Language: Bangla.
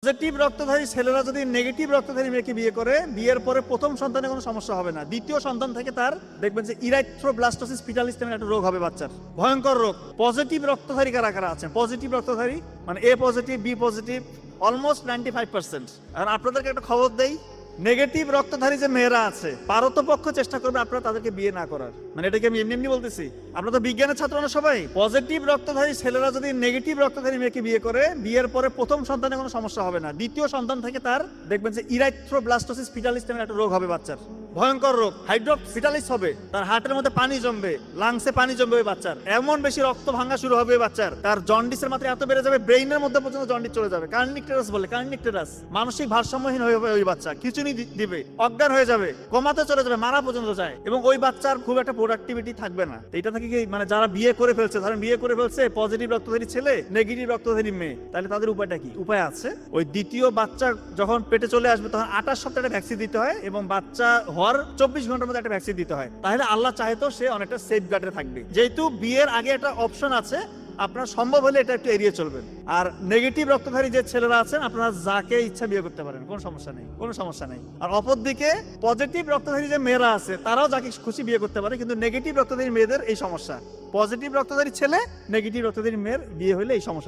পজিটিভ রক্তধারী ছেলেরা যদি নেগেটিভ রক্তধারী মেয়েকে বিয়ে করে, বিয়ের পরে প্রথম সন্তানে কোনো সমস্যা হবে না, দ্বিতীয় সন্তান থেকে তার দেখবেন যে ইরাইথ্রোব্লাস্টোসিস ফিটালিস নামে একটা রোগ হবে বাচ্চার, ভয়ঙ্কর রোগ। পজিটিভ রক্তধারী কারা কারা আছেন? পজিটিভ রক্তধারী মানে এ পজিটিভ, বি পজিটিভ, অলমোস্ট 95%। আর আপনাদেরকে একটা খবর দেই, নেগেটিভ রক্তধারী যে মেয়েরা আছে পারতপক্ষ চেষ্টা করবে আপনারা তাদেরকে বিয়ে না করার। মানে এটাকে আমি এমনি এমনি বলতেছি, আপনারা তো বিজ্ঞানের ছাত্র না সবাই। পজিটিভ রক্তধারী ছেলেরা যদি নেগেটিভ রক্তধারী মেয়েকে বিয়ে করে, বিয়ের পরে প্রথম সন্তানে কোনো সমস্যা হবে না, দ্বিতীয় সন্তান থেকে তার দেখবেন যে ইরাইথ্রোব্লাস্টোসিস ফিটালিস নামে একটা রোগ হবে বাচ্চার, ভয়ঙ্কর রোগ। হাইড্রোফিটালিস হবে, তার হার্টের মধ্যে পানি জমবে, লাংসে পানি জমবে ওই বাচ্চার, এমন বেশি রক্ত ভাঙা শুরু হবে ওই বাচ্চার, তার জন্ডিসের মাত্রা এত বেড়ে যাবে, ব্রেইনের মধ্যে পর্যন্ত জন্ডিস চলে যাবে। কার্নিকটেরাস বলে, কার্নিকটেরাস, মানসিক ভারসাম্যহীন হয়ে যাবে ওই বাচ্চা, খিচুনি দিবে, অজ্ঞান হয়ে যাবে, কমাতে চলে যাবে, মারা পর্যন্ত যায়, এবং ওই বাচ্চার খুব একটা প্রোডাক্টিভিটি থাকবে না। এটা থেকে কি মানে যারা বিয়ে করে ফেলছে, ধরেন বিয়ে করে ফেলছে পজিটিভ রক্তধারী ছেলে, নেগেটিভ রক্তধারী মেয়ে, তাহলে তাদের উপায়টা কি? উপায় আছে। ওই দ্বিতীয় বাচ্চা যখন পেটে চলে আসবে তখন 28 সপ্তাহে একটা ভ্যাকসিন দিতে হয়, এবং বাচ্চা হওয়ার 24 ঘন্টার মধ্যে একটা ভ্যাকসিন দিতে হয়। তাহলে আল্লাহ চাইতো সে অনেকটা সেফ গার্ডে থাকবে। যেহেতু বিয়ের আগে একটা অপশন আছে, আপনার সম্ভব হলে এটা একটু এড়িয়ে চলবেন। আর নেগেটিভ রক্তধারী যে ছেলেরা আছেন, আপনারা যাকে ইচ্ছা বিয়ে করতে পারেন, কোনো সমস্যা নেই, কোনো সমস্যা নেই। আর অপরদিকে পজিটিভ রক্তধারী যে মেয়েরা আছে তারাও যাকে খুশি বিয়ে করতে পারে, কিন্তু নেগেটিভ রক্তধারী মেয়েদের এই সমস্যা। পজিটিভ রক্তধারী ছেলে, নেগেটিভ রক্তধারী মেয়ের বিয়ে হলে এই সমস্যা।